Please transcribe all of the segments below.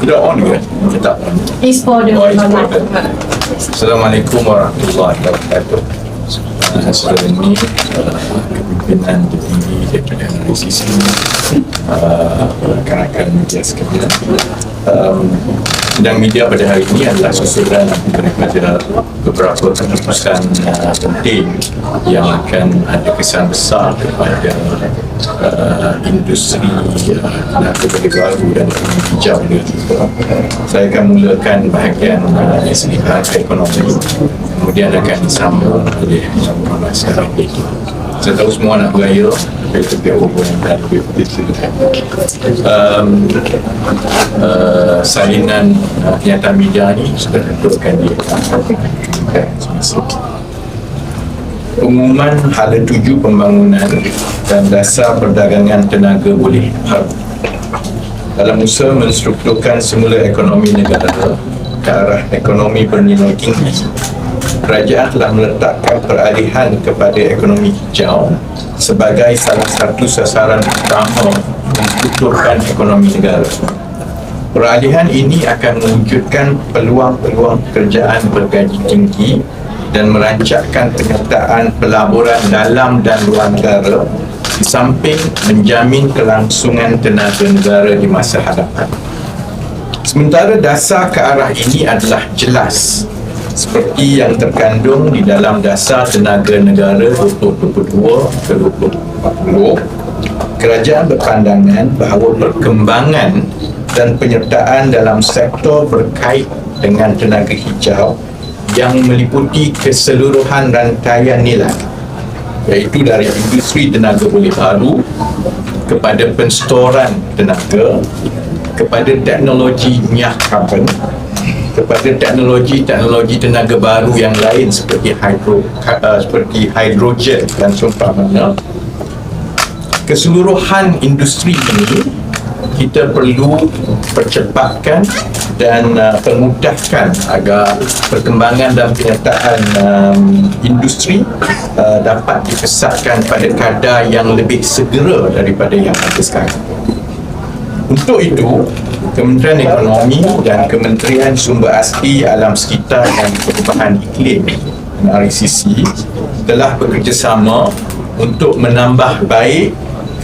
Tidak on ke? Tak. Is for the Assalamualaikum warahmatullahi wabarakatuh. Saudara ini kepimpinan tertinggi daripada RCC, rakan-rakan media sekalian. Sidang media pada hari ini adalah susulan daripada beberapa keputusan penting yang akan ada kesan besar kepada industri tenaga baru dan hijau ini. Saya akan mulakan bahagian segi ekonomi, kemudian akan disambung oleh masyarakat. Saya tahu semua nak beraya, itu dia hubungan dan salinan kenyataan media ni sudah tentukan dia. Pengumuman hala tuju pembangunan dan dasar perdagangan tenaga boleh baru dalam usaha menstrukturkan semula ekonomi negara ke arah ekonomi bernilai tinggi. Kerajaan telah meletakkan peralihan kepada ekonomi hijau sebagai salah satu sasaran utama menstrukturkan ekonomi negara. Peralihan ini akan mewujudkan peluang-peluang pekerjaan bergaji tinggi dan merancangkan penyertaan pelaburan dalam dan luar negara di samping menjamin kelangsungan tenaga negara di masa hadapan. Sementara dasar ke arah ini adalah jelas seperti yang terkandung di dalam Dasar Tenaga Negara 2022 ke 2040. Kerajaan berpandangan bahawa perkembangan dan penyertaan dalam sektor berkait dengan tenaga hijau yang meliputi keseluruhan rantaian nilai, iaitu dari industri tenaga boleh baru kepada penstoran tenaga, kepada teknologi minyak karbon, kepada teknologi tenaga baru yang lain seperti hidrogen dan seumpamanya. Keseluruhan industri ini kita perlu percepatkan dan permudahkan agar perkembangan dan penyertaan industri dapat dipesatkan pada kadar yang lebih segera daripada yang ada sekarang. Untuk itu, Kementerian Ekonomi dan Kementerian Sumber Asli Alam Sekitar dan Perubahan Iklim (RCC) telah bekerjasama untuk menambah baik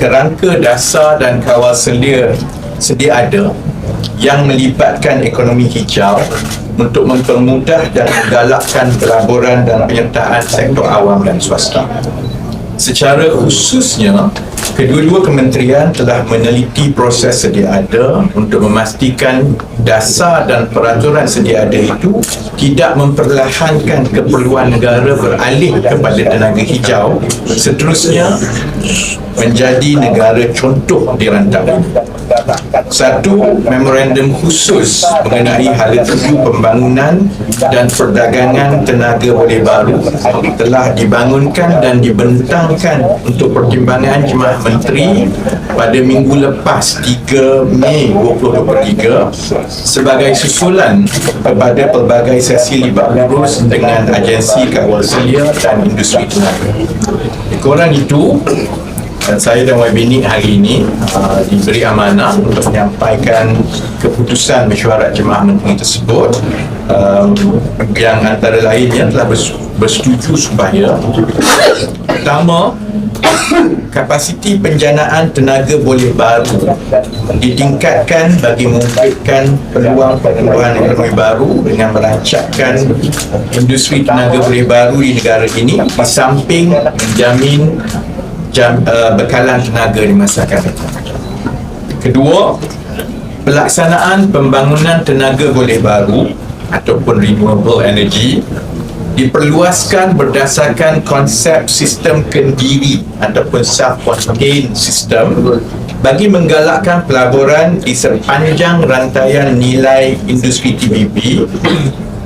kerangka dasar dan kawal sedia ada yang melibatkan ekonomi hijau untuk mempermudah dan menggalakkan pelaburan dan penyertaan sektor awam dan swasta. Secara khususnya, kedua-dua kementerian telah meneliti proses sedia ada untuk memastikan dasar dan peraturan sedia ada itu tidak memperlahankan keperluan negara beralih kepada tenaga hijau, seterusnya menjadi negara contoh di rantau ini. Satu, memorandum khusus mengenai hala tuju pembangunan dan perdagangan tenaga boleh baru telah dibangunkan dan dibentangkan untuk pertimbangan Jemaah Menteri pada minggu lepas 3 Mei 2023 sebagai susulan kepada pelbagai sesi libat urus dengan agensi kawal selia dan industri tenaga. Kurang itu, saya dan Wabinik hari ini diberi amanah untuk menyampaikan keputusan mesyuarat Jemaah Menteri tersebut, yang antara lainnya telah bersetuju supaya pertama, kapasiti penjanaan tenaga boleh baru ditingkatkan bagi mewujudkan peluang pertumbuhan ekonomi baru dengan merancangkan industri tenaga boleh baru di negara ini di samping menjamin bekalan tenaga di masa akan datang. Kedua, pelaksanaan pembangunan tenaga boleh baru ataupun renewable energy diperluaskan berdasarkan konsep sistem kendiri ataupun self-contained system bagi menggalakkan pelaburan di sepanjang rantaian nilai industri TBB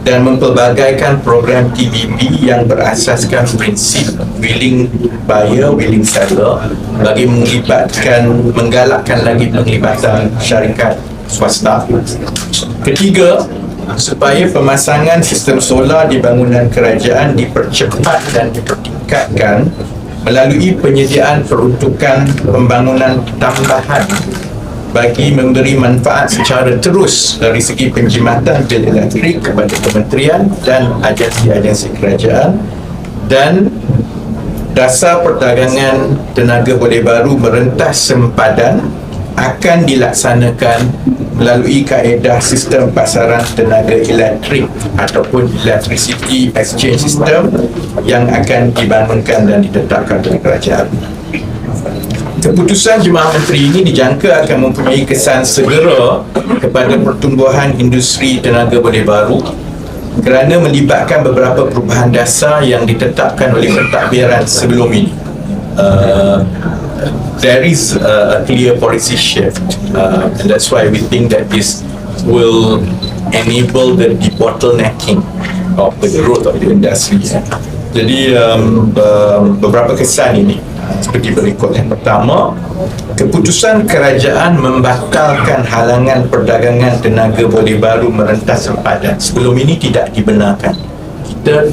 dan mempelbagaikan program TBB yang berasaskan prinsip willing buyer, willing seller bagi menggalakkan lagi penglibatan syarikat swasta. Ketiga, supaya pemasangan sistem solar di bangunan kerajaan dipercepat dan dipertingkatkan melalui penyediaan peruntukan pembangunan tambahan bagi memberi manfaat secara terus dari segi penjimatan bil elektrik kepada kementerian dan agensi-agensi kerajaan, dan dasar perdagangan tenaga boleh baru merentas sempadan akan dilaksanakan melalui kaedah sistem pasaran tenaga elektrik ataupun Electricity Exchange System yang akan dibangunkan dan ditetapkan oleh kerajaan. Keputusan Jemaah Menteri ini dijangka akan mempunyai kesan segera kepada pertumbuhan industri tenaga boleh baru kerana melibatkan beberapa perubahan dasar yang ditetapkan oleh pentadbiran sebelum ini. There is a clear policy shift, and that's why we think that this will enable the debottlenecking of the growth of the industry. Jadi beberapa kesan ini seperti berikut. Yang pertama, keputusan kerajaan membatalkan halangan perdagangan tenaga boleh baru merentas sempadan sebelum ini tidak dibenarkan. Kita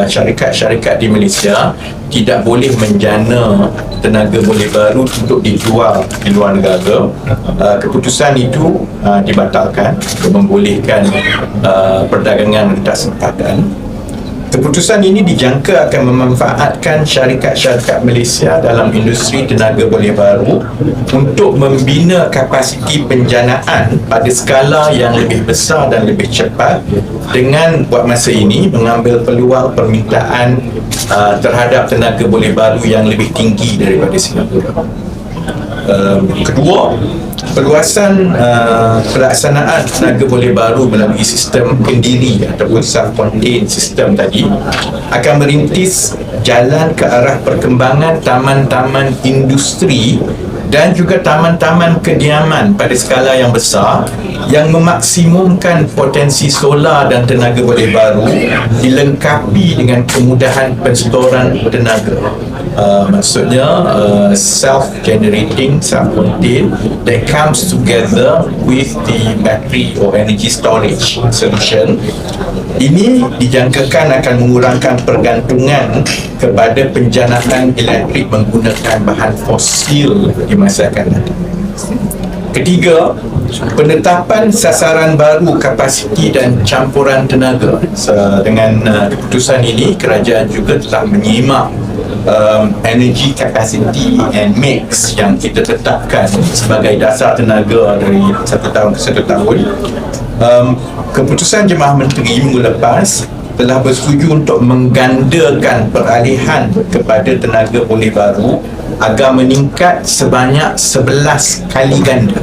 syarikat-syarikat di Malaysia tidak boleh menjana tenaga boleh baru untuk dijual di luar negara. Keputusan itu dibatalkan untuk membolehkan perdagangan rentas sempadan. Keputusan ini dijangka akan memanfaatkan syarikat-syarikat Malaysia dalam industri tenaga boleh baru untuk membina kapasiti penjanaan pada skala yang lebih besar dan lebih cepat dengan buat masa ini mengambil peluang permintaan terhadap tenaga boleh baru yang lebih tinggi daripada Singapura. Kedua, perluasan pelaksanaan tenaga boleh baru melalui sistem kendiri ataupun self-contained sistem tadi akan merintis jalan ke arah perkembangan taman-taman industri dan juga taman-taman kediaman pada skala yang besar yang memaksimumkan potensi solar dan tenaga boleh baru dilengkapi dengan kemudahan pensetoran tenaga. Maksudnya self-generating, self-contained that comes together with the battery or energy storage solution. Ini dijangkakan akan mengurangkan pergantungan kepada penjanaan elektrik menggunakan bahan fosil di masa akan datang. Ketiga, penetapan sasaran baru kapasiti dan campuran tenaga. Dengan keputusan ini, kerajaan juga telah menyimak energy capacity and mix yang kita tetapkan sebagai dasar tenaga dari satu tahun ke satu tahun. Keputusan Jemaah Menteri minggu lepas telah bersetuju untuk menggandakan peralihan kepada tenaga boleh baru agar meningkat sebanyak 11 kali ganda.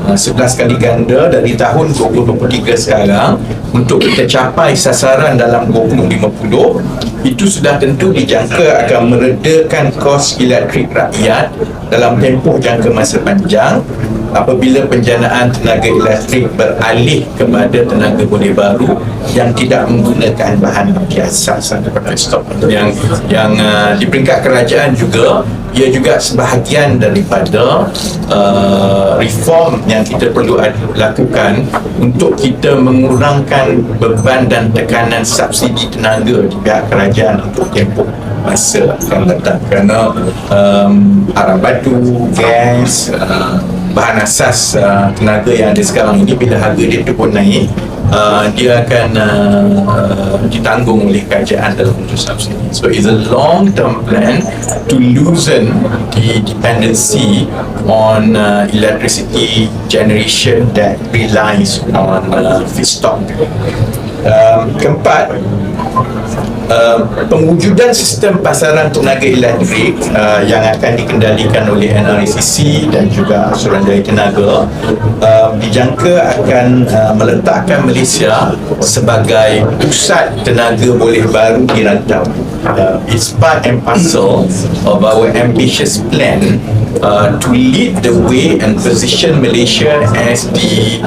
11 kali ganda dari tahun 2023 sekarang untuk kita capai sasaran dalam 2050. Itu sudah tentu dijangka akan meredakan kos elektrik rakyat dalam tempoh jangka masa panjang apabila penjanaan tenaga elektrik beralih kepada tenaga boleh baru yang tidak menggunakan bahan biasa seperti stok. Yang di peringkat kerajaan juga, ia juga sebahagian daripada reform yang kita perlu lakukan untuk kita mengurangkan beban dan tekanan subsidi tenaga di pihak kerajaan untuk tempoh masa akan datang, kerana arang batu, gas, bahan asas tenaga yang ada sekarang ini bila harga dia pun naik, dia akan ditanggung oleh kerajaan dalam bentuk subsidi. So it's a long-term plan to loosen the dependency on electricity generation that relies on feedstock. Keempat, pengwujudan sistem pasaran tenaga elektrik yang akan dikendalikan oleh NRCC dan juga Suruhanjaya Tenaga dijangka akan meletakkan Malaysia sebagai pusat tenaga boleh baru di rantau. It's part and parcel of our ambitious plan to lead the way and position Malaysia as the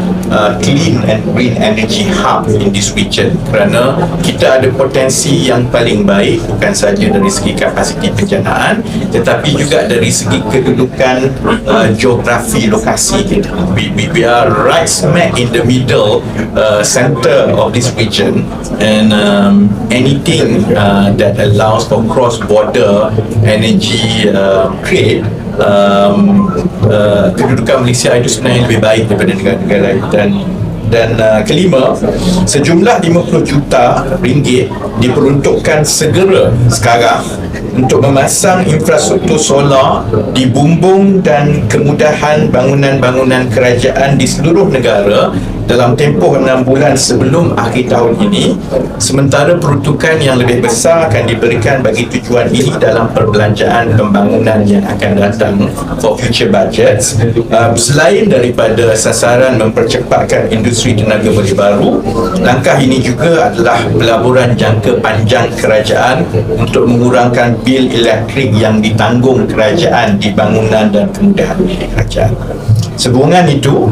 clean and green energy hub in this region, kerana kita ada potensi yang paling baik bukan saja dari segi kapasiti penjanaan tetapi juga dari segi kedudukan geografi lokasi kita. We are right smack in the middle center of this region, and anything that allows for cross-border energy trade kedudukan Malaysia itu sebenarnya lebih baik daripada negara-negara lain. Dan kelima, sejumlah 50 juta ringgit diperuntukkan segera sekarang untuk memasang infrastruktur solar di bumbung dan kemudahan bangunan-bangunan kerajaan di seluruh negara dalam tempoh 6 bulan sebelum akhir tahun ini, sementara peruntukan yang lebih besar akan diberikan bagi tujuan ini dalam perbelanjaan pembangunan yang akan datang for future budgets. Selain daripada sasaran mempercepatkan industri tenaga boleh baru, langkah ini juga adalah pelaburan jangka panjang kerajaan untuk mengurangkan bil elektrik yang ditanggung kerajaan di bangunan dan kemudahan milik kerajaan. Sehubungan itu,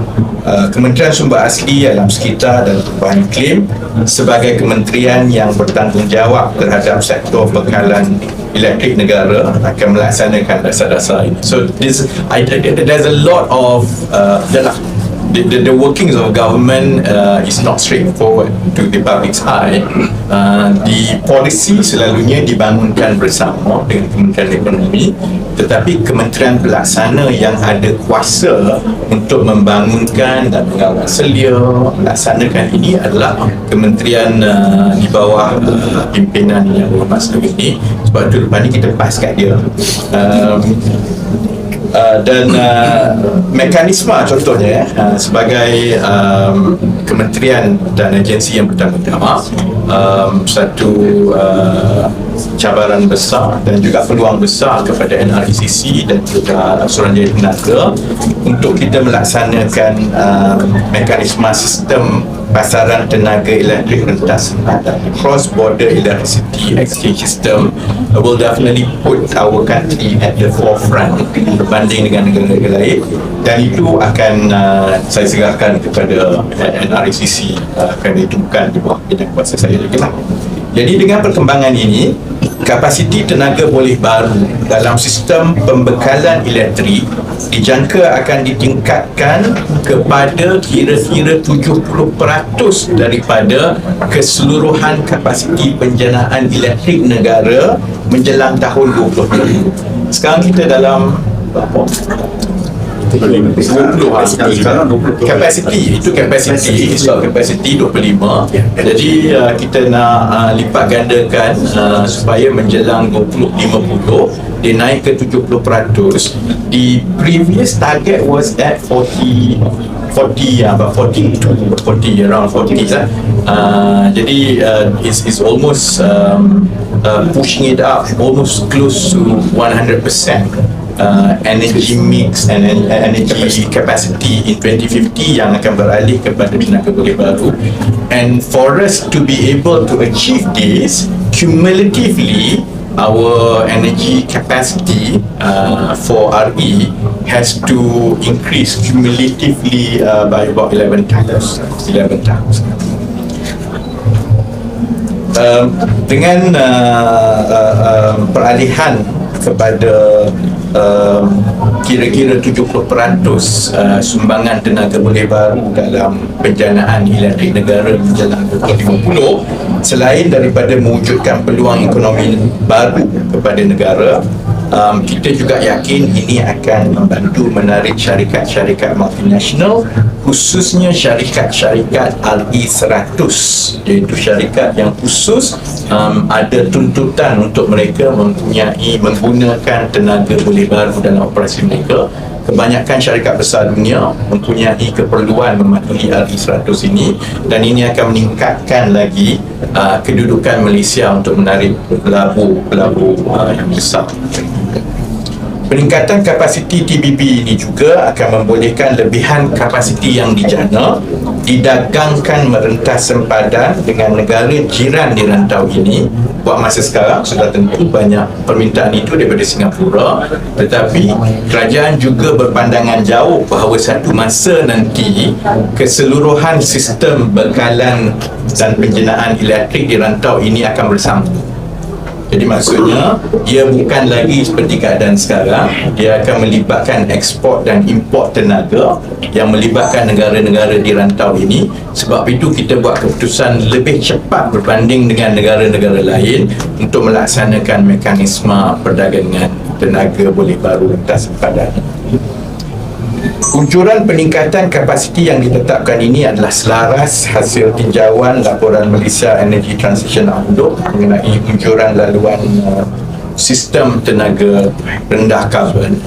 Kementerian Sumber Asli, Alam Sekitar dan Perubahan Iklim sebagai kementerian yang bertanggungjawab terhadap sektor bekalan elektrik negara akan melaksanakan dasar-dasar ini. So there's a lot of the workings of government is not straightforward to the public's eye. The policy selalunya dibangunkan bersama dengan Kementerian Ekonomi, tetapi kementerian pelaksana yang ada kuasa untuk membangunkan dan mengawal selia melaksanakan ini adalah kementerian di bawah pimpinan yang berhormat ini. Sebab itu lepas ni kita pas kat dia. Dan mekanisme contohnya sebagai kementerian dan agensi yang bertanggungjawab, satu cabaran besar dan juga peluang besar kepada NRECC dan juga Suruhanjaya Tenaga untuk kita melaksanakan mekanisme sistem pasaran tenaga elektrik rentas sempadan. Cross-border electricity exchange system will definitely put our country at the forefront berbanding dengan negara-negara lain, dan itu akan saya serahkan kepada NRECC, kerana itu bukan di bawah bidang kuasa saya lagi lah. Jadi dengan perkembangan ini, kapasiti tenaga boleh baru dalam sistem pembekalan elektrik dijangka akan ditingkatkan kepada kira-kira 70% daripada keseluruhan kapasiti penjanaan elektrik negara menjelang tahun 2020. Sekarang kita dalam 20 kapasiti, itu kapasiti, so kapasiti 25. Jadi kita nak lipat gandakan supaya menjelang 2050 dia naik ke 70%. The previous target was at 40 around 40 lah. Jadi it's almost pushing it up almost close to 100%. Energy mix and energy capacity in 2050 yang akan beralih kepada tenaga boleh baru. And for us to be able to achieve this, cumulatively our energy capacity for RE has to increase cumulatively by about 11 times. Dengan peralihan kepada kira-kira 70% sumbangan tenaga boleh baru dalam penjanaan elektrik negara menjelang 2050, selain daripada mewujudkan peluang ekonomi baru kepada negara, kita juga yakin ini akan membantu menarik syarikat-syarikat multinasional, khususnya syarikat-syarikat RE100, iaitu syarikat yang khusus ada tuntutan untuk mereka menggunakan tenaga boleh baru dalam operasi mereka. Kebanyakan syarikat besar dunia mempunyai keperluan mematuhi RE100 ini, dan ini akan meningkatkan lagi kedudukan Malaysia untuk menarik pelabur yang besar. Peningkatan kapasiti TBP ini juga akan membolehkan lebihan kapasiti yang dijana didagangkan merentas sempadan dengan negara jiran di rantau ini. Buat masa sekarang sudah tentu banyak permintaan itu daripada Singapura, tetapi kerajaan juga berpandangan jauh bahawa satu masa nanti keseluruhan sistem bekalan dan penjenaan elektrik di rantau ini akan bersambung. Jadi maksudnya dia bukan lagi seperti keadaan sekarang, dia akan melibatkan ekspor dan import tenaga yang melibatkan negara-negara di rantau ini. Sebab itu kita buat keputusan lebih cepat berbanding dengan negara-negara lain untuk melaksanakan mekanisme perdagangan tenaga boleh baru lintas sempadan. Kuncuran peningkatan kapasiti yang ditetapkan ini adalah selaras hasil tinjauan laporan Malaysia Energy Transition Outlook mengenai kuncuran laluan sistem tenaga rendah karbon.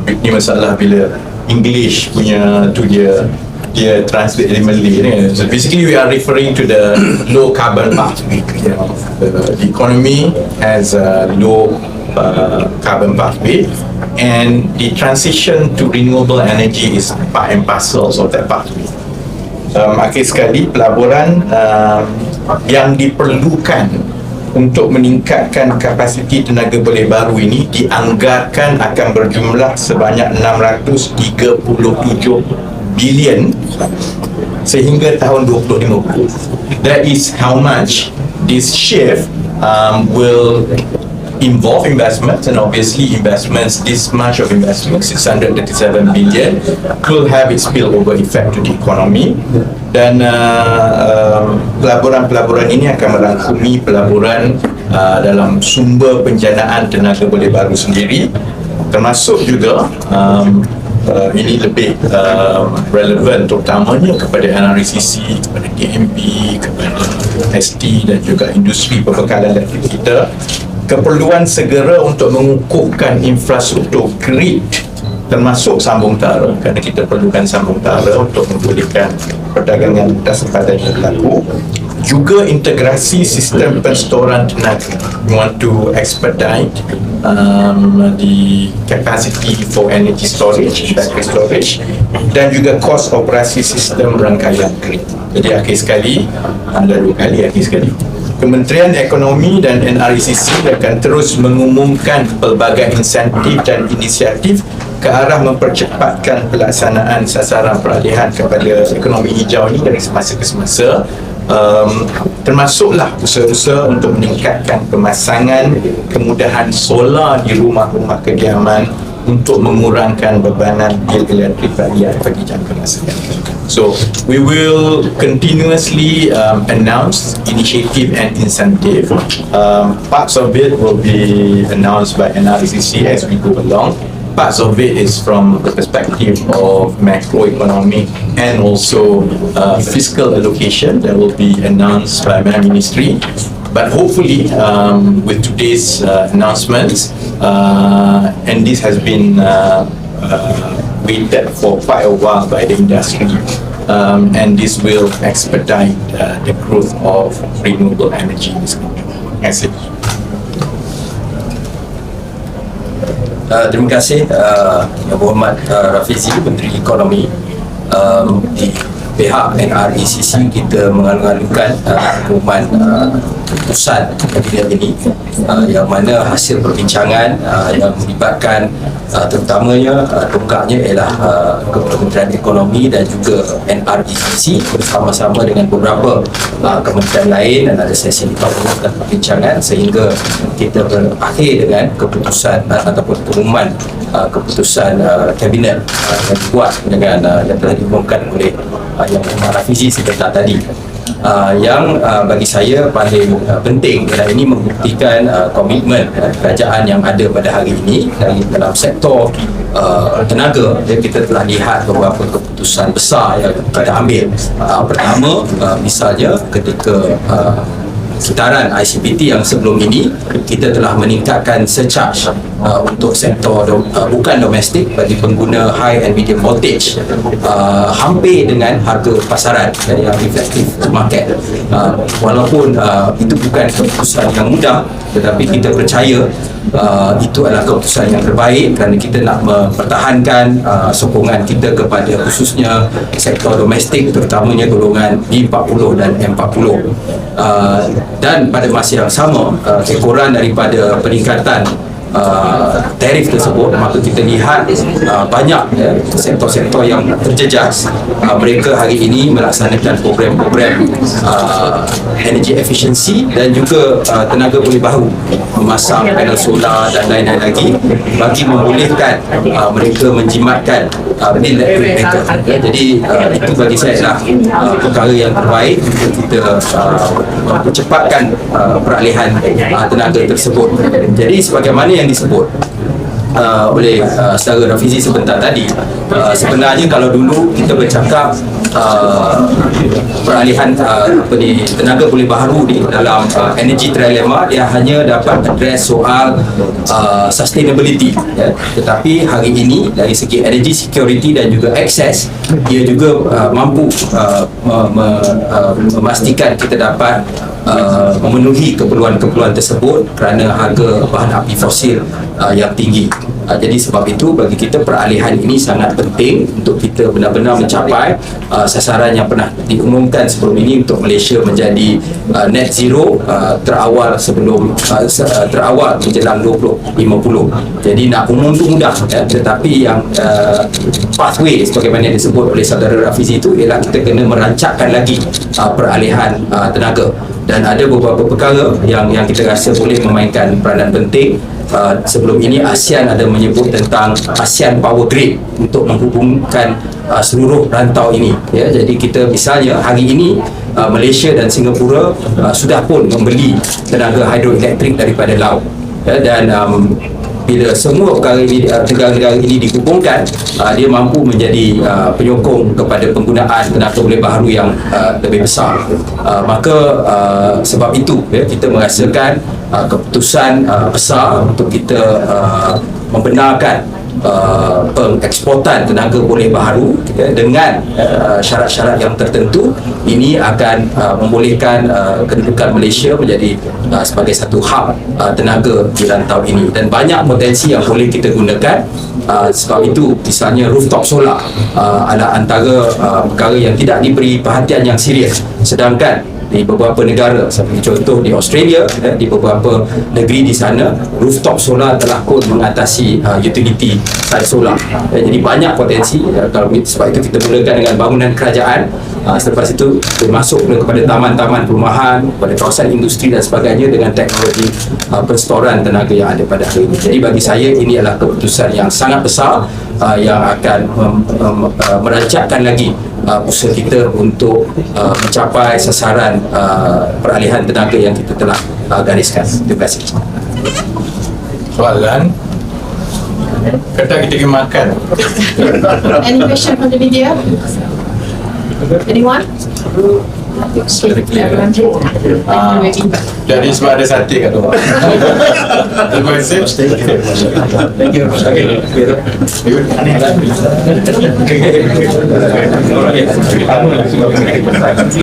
Ini masalah bila English punya tu dia translate dari Malay ni. So basically we are referring to the low carbon pathway. The economy has a low carbon pathway, and the transition to renewable energy is part and parcel of that pathway. Akhir sekali, pelaburan yang diperlukan untuk meningkatkan kapasiti tenaga boleh baru ini dianggarkan akan berjumlah sebanyak 637 bilion sehingga tahun 2050. That is how much this shift will involve investments, and obviously investments, this much of investments, 637 billion, will have its spillover effect to the economy. Dan pelaburan-pelaburan ini akan merangkumi pelaburan dalam sumber penjanaan tenaga boleh baru sendiri, termasuk juga ini lebih relevan terutamanya kepada NRCC, kepada DMP, kepada ST dan juga industri pembekalan elektrik kita, keperluan segera untuk mengukuhkan infrastruktur grid termasuk sambung tara, kerana kita perlukan sambung tara untuk membolehkan perdagangan lintas sempadan yang berlaku. Juga integrasi sistem penstoran tenaga. We want to expedite the capacity for energy storage, battery storage, dan juga kos operasi sistem rangkaian grid. Jadi akhir sekali, ada 2 kali akhir sekali, Kementerian Ekonomi dan NRCC akan terus mengumumkan pelbagai insentif dan inisiatif ke arah mempercepatkan pelaksanaan sasaran peralihan kepada ekonomi hijau ini dari semasa ke semasa, termasuklah usaha-usaha untuk meningkatkan pemasangan kemudahan solar di rumah-rumah kediaman untuk mengurangkan bebanan bil elektrik rakyat bagi jangka masa yang akan datang. So we will continuously announce initiative and incentive. Parts of it will be announced by NRCC as we go along. Parts of it is from the perspective of macroeconomic and also fiscal allocation that will be announced by my ministry. But hopefully, with today's announcements, and this has been waited for quite a while by the industry, and this will expedite the growth of renewable energy in this country. Terima kasih. Terima kasih Yang Berhormat Rafizi, Menteri Ekonomi. Di pihak NRCC kita mengalu-alukan pengumuman keputusan kabinet ini, yang mana hasil perbincangan yang melibatkan terutamanya tonggaknya ialah Kementerian Ekonomi dan juga NRCC bersama-sama dengan beberapa kementerian lain, dan ada sesi dan perbincangan sehingga kita berakhir dengan keputusan ataupun pengumuman keputusan kabinet yang dibuat dengan yang telah diumumkan oleh Yang Berhormat Rafizi sebentar tadi. Yang bagi saya paling penting ialah ini membuktikan komitmen kerajaan yang ada pada hari ini dalam sektor tenaga. Dan kita telah lihat beberapa keputusan besar yang kita ambil. Pertama, misalnya ketika sekitaran ICPT yang sebelum ini, kita telah meningkatkan surcharge untuk sektor bukan domestik bagi pengguna high and medium voltage hampir dengan harga pasaran yang reflektif market. Walaupun itu bukan keputusan yang mudah, tetapi kita percaya itu adalah keputusan yang terbaik kerana kita nak mempertahankan sokongan kita kepada khususnya sektor domestik, terutamanya golongan B40 dan M40. Dan pada masa yang sama, ekoran daripada peningkatan tarif tersebut, maka kita lihat banyak sektor-sektor yang terjejas. Mereka hari ini melaksanakan program-program energy efficiency dan juga tenaga boleh baru, memasang panel solar dan lain-lain lagi bagi membolehkan mereka menjimatkan bil elektrik mereka. Jadi itu bagi saya adalah perkara yang terbaik untuk kita mempercepatkan peralihan tenaga tersebut. Jadi sebagaimana yang disebut, oleh saudara Rafizi sebentar tadi, sebenarnya kalau dulu kita bercakap peralihan tenaga pulih baharu di dalam energy trilemma, dia hanya dapat address soal sustainability, ya. Tetapi hari ini dari segi energy security dan juga access, dia juga mampu memastikan kita dapat memenuhi keperluan-keperluan tersebut kerana harga bahan api fosil yang tinggi. Jadi sebab itu bagi kita peralihan ini sangat penting untuk kita benar-benar mencapai sasaran yang pernah diumumkan sebelum ini untuk Malaysia menjadi net zero terawal menjelang 2050. Jadi nak umum tu mudah, ya, tetapi yang pathway sebagaimana disebut oleh saudara Rafizi itu ialah kita kena merancangkan lagi peralihan tenaga, dan ada beberapa perkara yang kita rasa boleh memainkan peranan penting. Sebelum ini ASEAN ada menyebut tentang ASEAN Power Grid untuk menghubungkan seluruh rantau ini, ya. Jadi kita misalnya hari ini Malaysia dan Singapura sudah pun membeli tenaga hidroelektrik daripada laut, ya, dan bila semua perkara ini, negara-negara ini dihubungkan, dia mampu menjadi penyokong kepada penggunaan tenaga pulih baharu yang lebih besar. Maka sebab itu, ya, kita merasakan keputusan besar untuk kita membenarkan pengeksportan tenaga pulih baharu, ya, dengan syarat-syarat yang tertentu. Ini akan membolehkan kedudukan Malaysia menjadi sebagai satu hub tenaga di rantau ini, dan banyak potensi yang boleh kita gunakan. Sebab itu misalnya rooftop solar adalah antara perkara yang tidak diberi perhatian yang serius, sedangkan di beberapa negara seperti contoh di Australia, di beberapa negeri di sana rooftop solar telah pun mengatasi utility side solar. Jadi banyak potensi, kalau sebab itu kita mulakan dengan bangunan kerajaan, selepas itu masuk kepada taman-taman perumahan, pada kawasan industri dan sebagainya dengan teknologi perstoran tenaga yang ada pada hari ini. Jadi bagi saya ini adalah keputusan yang sangat besar yang akan merancangkan lagi usaha kita untuk mencapai sasaran peralihan tenaga yang kita telah gariskan. Terima kasih. Soalan, kata kita pergi makan. Any question from the media? Anyone? Everyone here? Jadi sebab ada sate kat rumah. Terima kasih. Thank you.